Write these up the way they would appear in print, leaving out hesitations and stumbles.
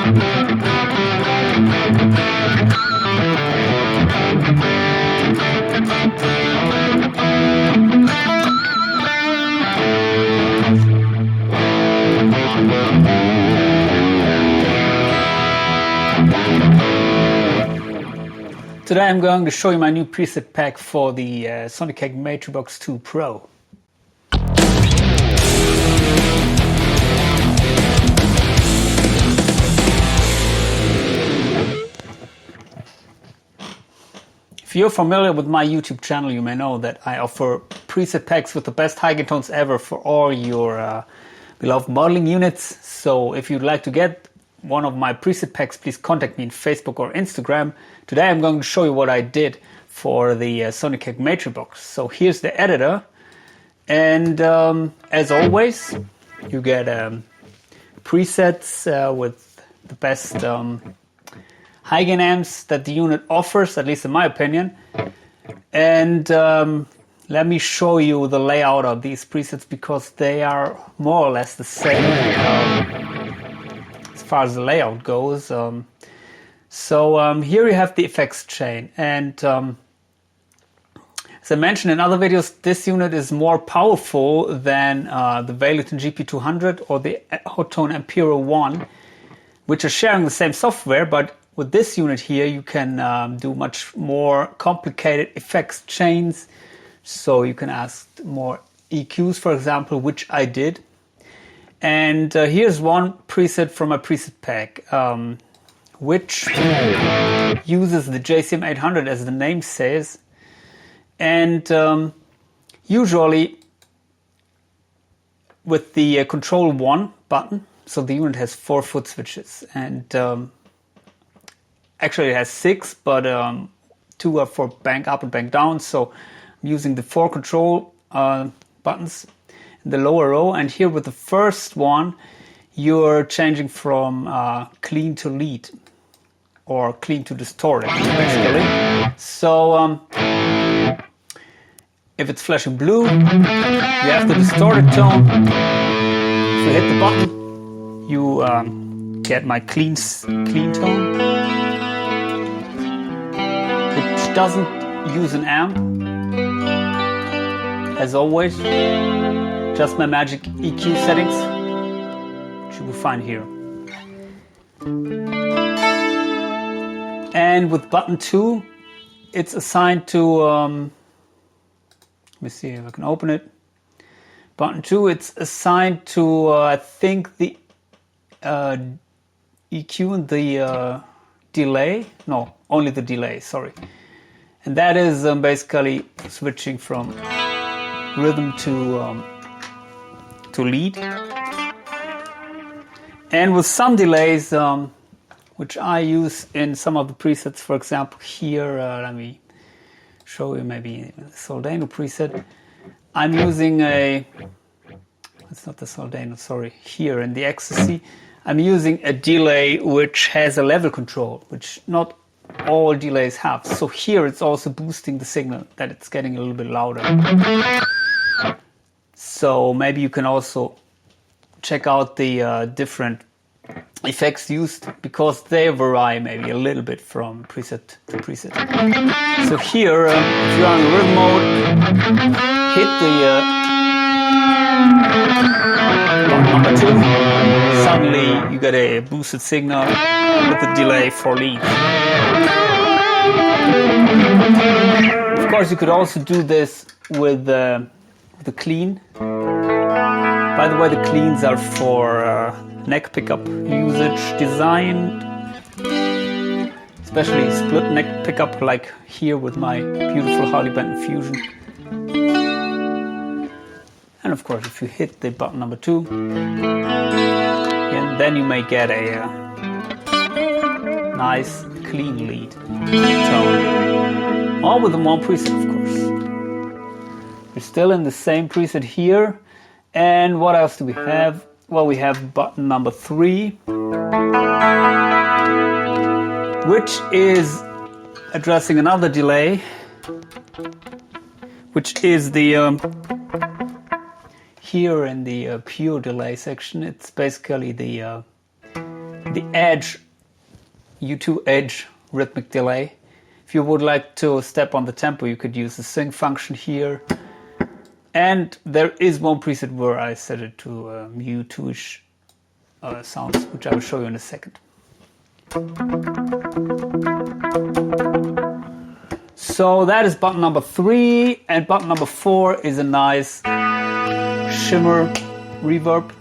Today I'm going to show you my new preset pack for the Sonicake Matribox II Pro. If you're familiar with my YouTube channel, you may know that I offer preset packs with the best high-gain tones ever for all your beloved modeling units. So if you'd like to get one of my preset packs, please contact me on Facebook or Instagram. Today I'm going to show you what I did for the Sonicake Matribox. So here's the editor, and as always you get presets with the best high gain amps that the unit offers, at least in my opinion. And let me show you the layout of these presets, because they are more or less the same as far as the layout goes. Here you have the effects chain, and as I mentioned in other videos, this unit is more powerful than the Valeton GP-200 or the Hotone Ampero 1, which are sharing the same software, but with this unit here you can do much more complicated effects chains. So you can add more EQs, for example, which I did. And here's one preset from my preset pack, which uses the JCM 800 as the name says. And usually with the Control 1 button, so the unit has 4 foot switches, and actually it has 6, but 2 are for bank up and bank down. So I'm using the 4 control buttons in the lower row, and here with the first one you're changing from clean to lead, or clean to distorted, basically. So if it's flashing blue, you have the distorted tone. If you hit the button, you get my clean tone, which doesn't use an amp, as always. Just my magic EQ settings, which you will find here. And with button 2, it's assigned to, let me see if I can open it. Button 2, it's assigned to, I think, the EQ and the delay. No, only the delay, sorry. And that is basically switching from rhythm to lead. And with some delays, which I use in some of the presets, for example here, let me show you maybe the Soldano preset. I'm using it's not the Soldano, sorry, here in the Ecstasy, I'm using a delay which has a level control, which not all delays have. So here it's also boosting the signal, that it's getting a little bit louder. So maybe you can also check out the different effects used, because they vary maybe a little bit from preset to preset. So here, if you're on the rhythm mode, hit the button number 2. Suddenly you get a boosted signal with a delay for lead. Of course, you could also do this with the clean. By the way, the cleans are for neck pickup usage, designed especially split neck pickup, like here with my beautiful Harley Benton Fusion. And of course, if you hit the button number 2, and then you may get a nice clean lead tone, all with the one preset, of course. We're still in the same preset here. And what else do we have? Well, we have button number 3, which is addressing another delay, which is the here in the pure delay section. It's basically the the edge, U2 edge rhythmic delay. If you would like to step on the tempo, you could use the sync function here. And there is one preset where I set it to U2-ish sounds, which I will show you in a second. So that is button number 3, and button number 4 is a nice shimmer reverb.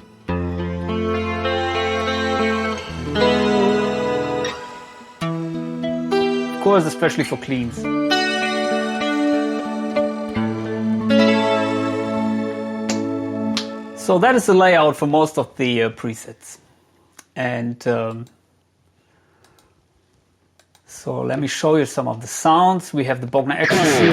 Of course, especially for cleans. So that is the layout for most of the presets. And so let me show you some of the sounds. We have the Bogner Ecstasy.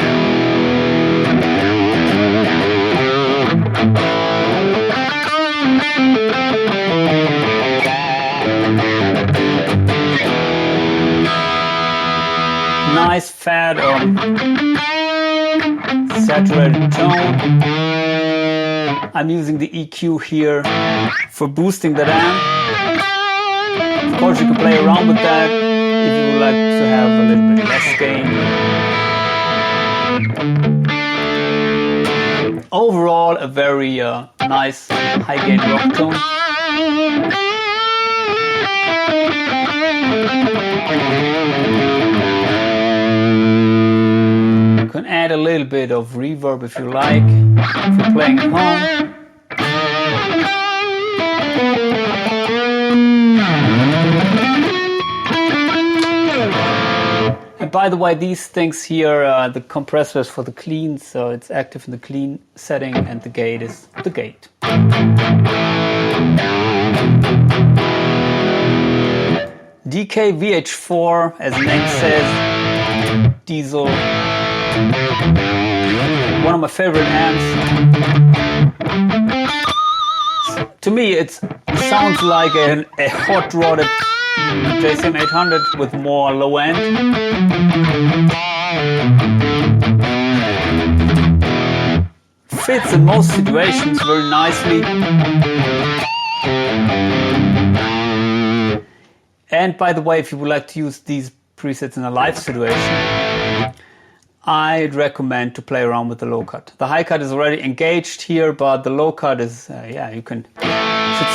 Nice fat saturated tone. I'm using the EQ here for boosting that amp. Of course, you can play around with that if you would like to have a little bit less gain. Overall, a very nice high gain rock tone. You can add a little bit of reverb if you like, if you're playing at home. And by the way, these things here, the compressor is for the clean, so it's active in the clean setting, and the gate is the gate. DK VH4, as the name says, diesel. One of my favorite amps. To me, it sounds like a hot-rodded JCM-800 with more low end. Fits in most situations very nicely. And by the way, if you would like to use these presets in a live situation, I'd recommend to play around with the low cut. The high cut is already engaged here, but the low cut is, yeah, you should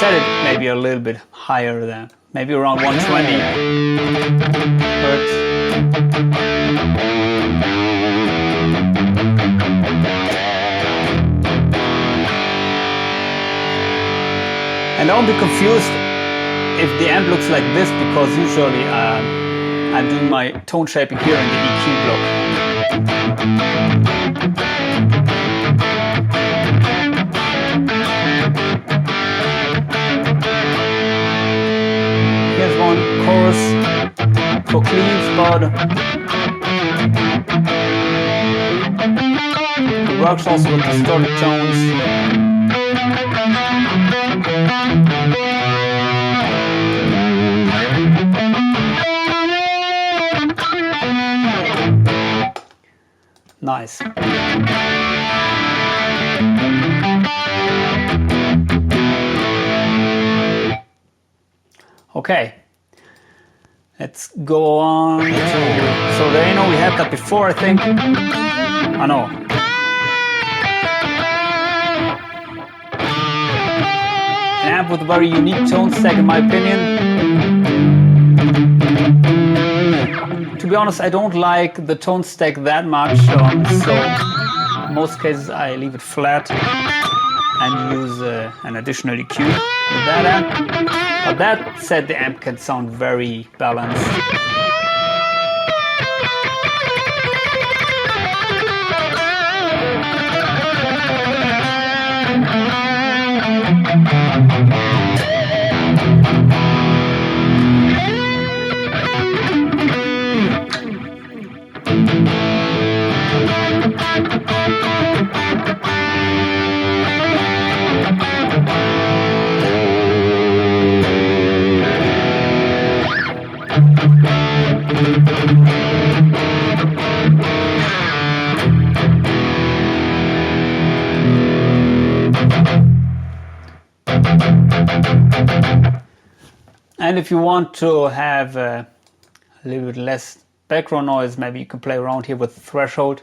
set it maybe a little bit higher than, maybe around 120 hertz. And don't be confused if the amp looks like this, because usually I'm doing my tone shaping here in the EQ block. Here's one chorus for cleans, but it works also with distorted tones. Nice. Okay, let's go on to, so there, you know, we had that before, I think. I know. An amp with a very unique tone stack, in my opinion. To be honest, I don't like the tone stack that much, so in most cases I leave it flat and use an additional EQ with that amp. But that said, the amp can sound very balanced. And if you want to have a little bit less background noise, maybe you can play around here with threshold.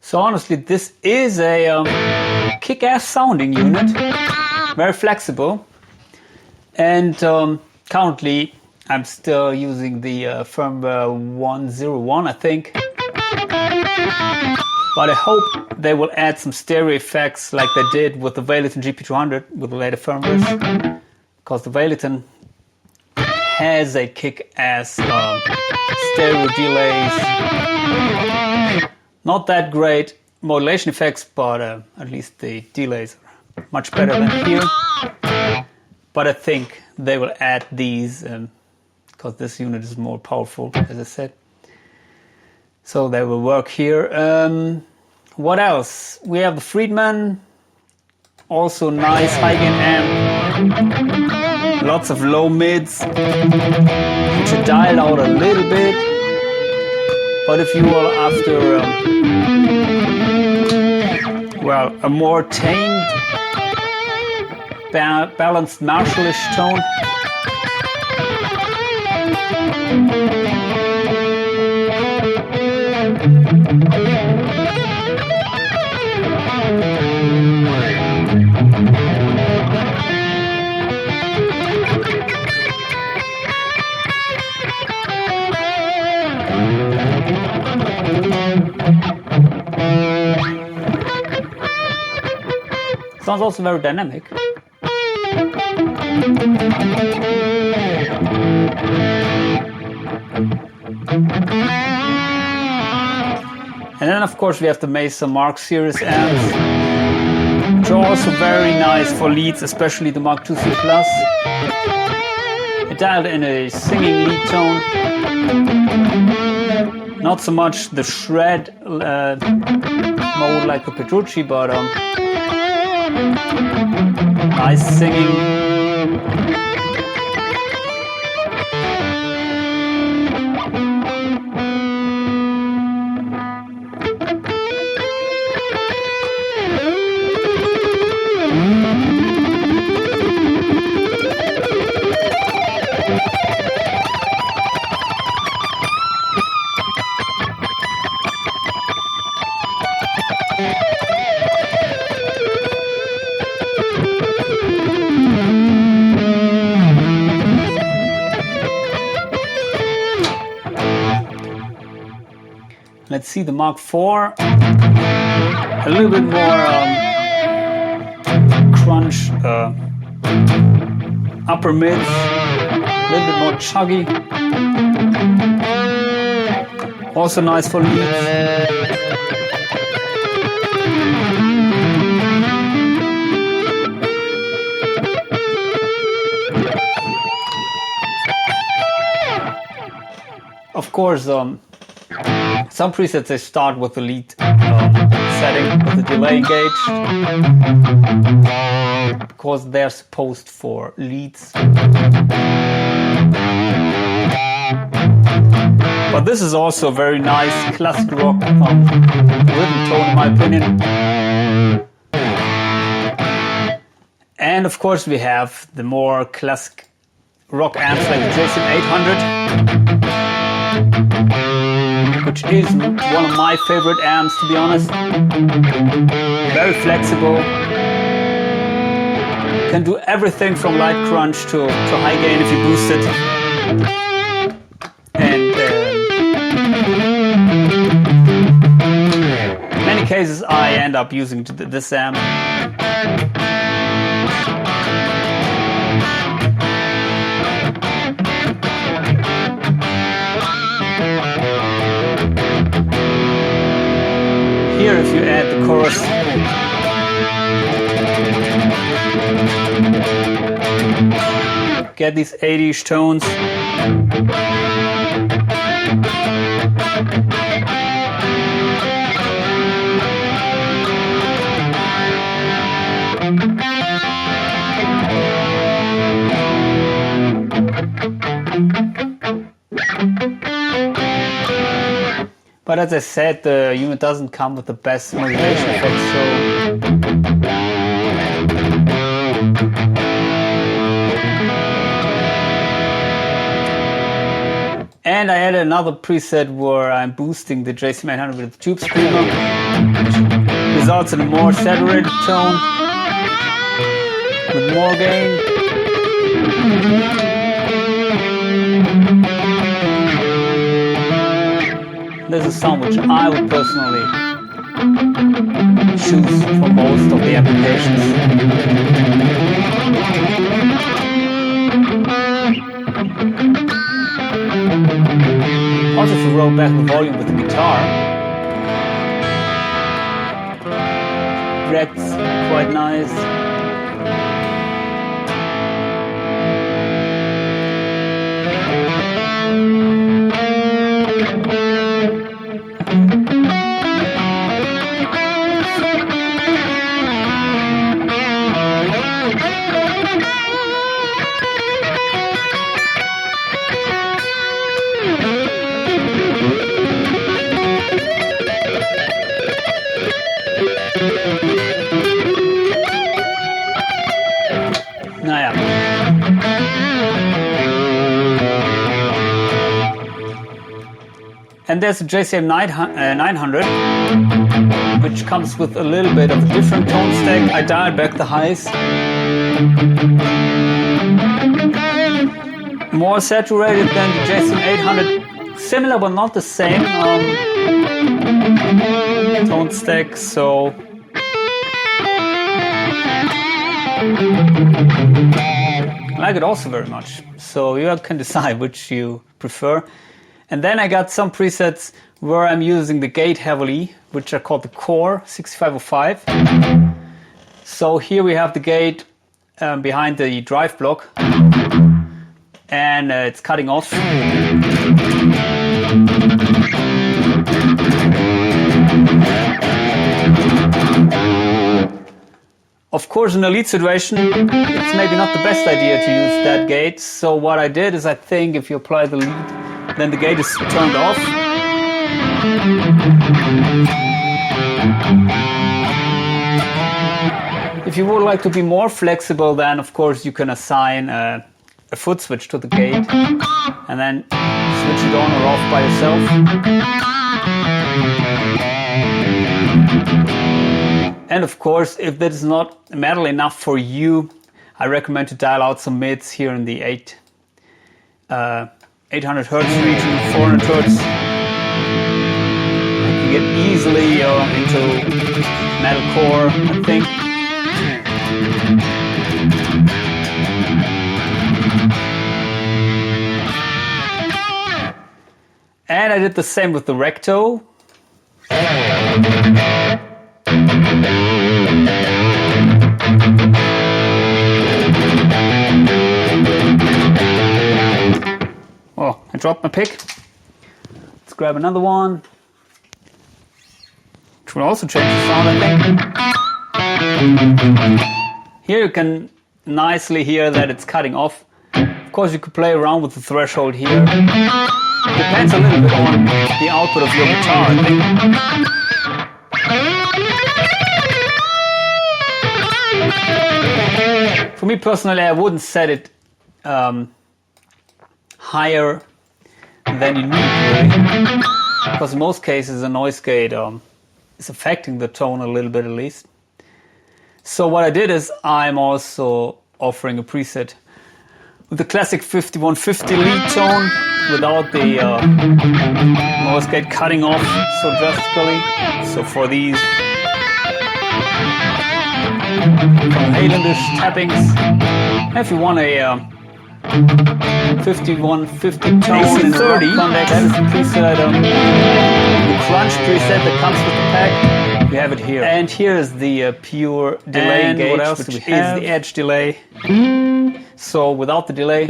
So honestly, this is a kick-ass sounding unit, very flexible, and currently I'm still using the firmware 101, I think, but I hope they will add some stereo effects like they did with the Valeton GP-200 with the later firmwares, because the Valeton has a kick-ass stereo delays. Not that great modulation effects, but at least the delays are much better than here. But I think they will add these because this unit is more powerful, as I said. So they will work here. What else? We have the Friedman, also nice high gain amp. Lots of low mids, which are dialed out a little bit. But if you are after, well, a more tamed, balanced Marshallish tone, sounds also very dynamic. And then of course we have the Mesa Mark Series amps, which are also very nice for leads, especially the Mark II C+. It dialed in a singing lead tone. Not so much the shred mode like the Petrucci, but nice singing. Let's see the Mark IV, a little bit more crunch, upper mids, a little bit more chuggy, also nice for leads. Of course, some presets they start with the lead setting with the delay engaged because they're supposed for leads. But this is also a very nice classic rock rhythm tone in my opinion. And of course we have the more classic rock amps like the JCM-800, which is one of my favorite amps, to be honest. Very flexible. Can do everything from light crunch to high gain if you boost it. And in many cases I end up using this amp. Here, if you add the chorus, get these 80s tones. But as I said, the unit doesn't come with the best modulation effects, so... And I added another preset where I'm boosting the JCM800 with the tube screamer, which results in a more saturated tone with more gain. This is a sound which I would personally choose for most of the applications. Also, if you roll back the volume with the guitar, reacts quite nice. And there's a JCM900, which comes with a little bit of a different tone stack. I dialed back the highs. More saturated than the JCM800. Similar but not the same tone stack, so... I like it also very much. So you can decide which you prefer. And then I got some presets where I'm using the gate heavily, which are called the Core 6505. So here we have the gate behind the drive block, and it's cutting off. Of course, in a lead situation, it's maybe not the best idea to use that gate. So what I did is, I think if you apply the lead, then the gate is turned off. If you would like to be more flexible, then of course you can assign a foot switch to the gate and then switch it on or off by yourself. And of course, if that is not metal enough for you, I recommend to dial out some mids here in the 800 Hertz region, 400 Hertz. You can get easily into metalcore, I think. And I did the same with the recto. Oh, I dropped my pick. Let's grab another one, which will also change the sound, I think. Here you can nicely hear that it's cutting off. Of course, you could play around with the threshold here. It depends a little bit on the output of your guitar, I think. For me personally, I wouldn't set it higher than you need, really, because in most cases a noise gate is affecting the tone a little bit at least. So what I did is I'm also offering a preset with the classic 5150 lead tone without the noise gate cutting off so drastically. So for these Halendish tappings, if you want a 5150 tone in 30, that is the preset, the crunch preset that comes with the pack. We have it here. And here is the pure delay gauge, which is the edge delay. So without the delay,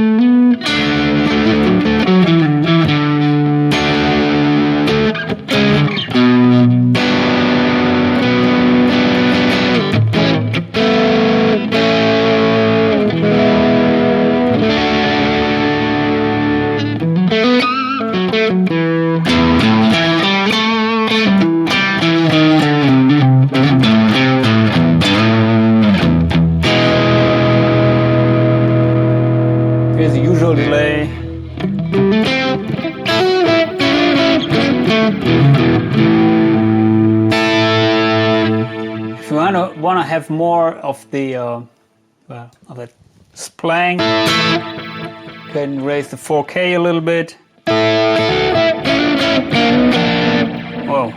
have more of the well, of that splang. Go ahead and raise the 4K a little bit. Whoa.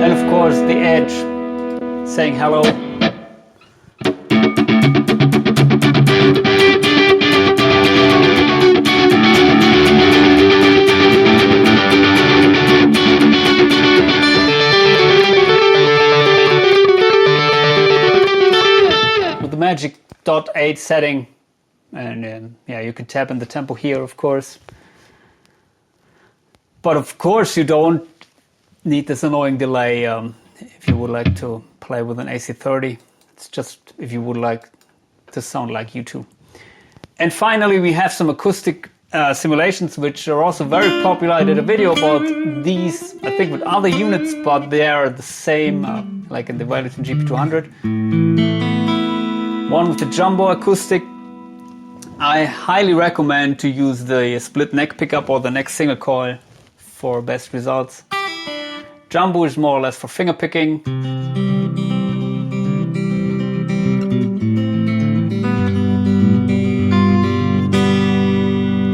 And of course the edge saying hello. Magic .8 setting, and yeah, you can tap in the tempo here, of course. But of course, you don't need this annoying delay if you would like to play with an AC30. It's just if you would like to sound like U2. And finally, we have some acoustic simulations, which are also very popular. I did a video about these, I think, with other units, but they are the same, like in the Valeton GP-200. One with the jumbo acoustic. I highly recommend to use the split neck pickup or the neck single coil for best results. Jumbo is more or less for finger picking.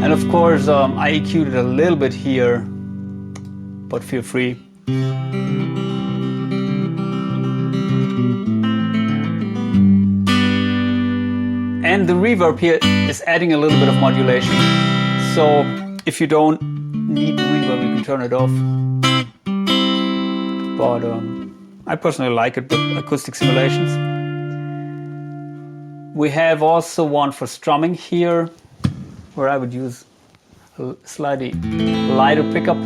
And of course I EQ'd it a little bit here, but feel free. And the reverb here is adding a little bit of modulation. So if you don't need reverb, you can turn it off. But I personally like it with acoustic simulations. We have also one for strumming here, where I would use a slightly lighter pickup.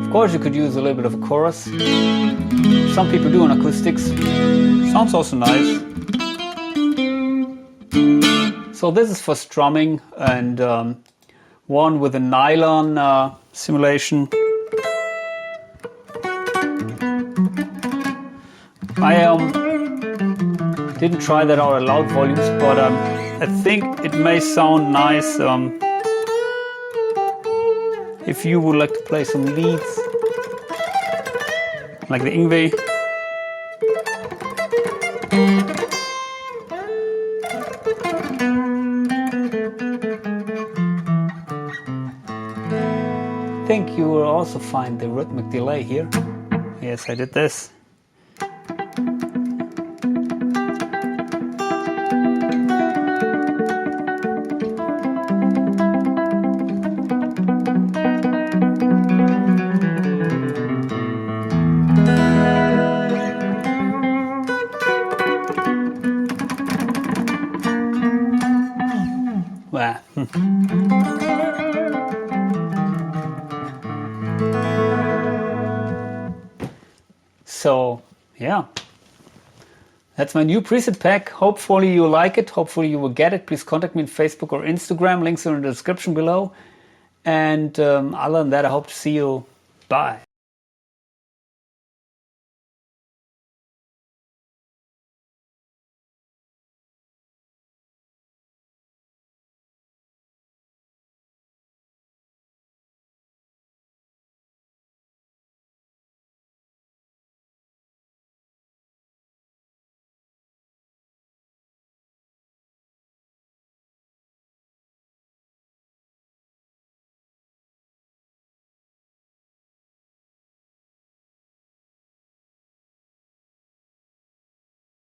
Of course, you could use a little bit of a chorus. Some people do on acoustics. Sounds also nice. So this is for strumming, and one with a nylon simulation. I didn't try that out at loud volumes, but I think it may sound nice if you would like to play some leads, like the Ingve. I think you will also find the rhythmic delay here. Yes, I did this. So yeah, that's my new preset pack. Hopefully you like it. Hopefully you will get it. Please contact me on Facebook or Instagram. Links are in the description below. And other than that, I hope to see you. Bye.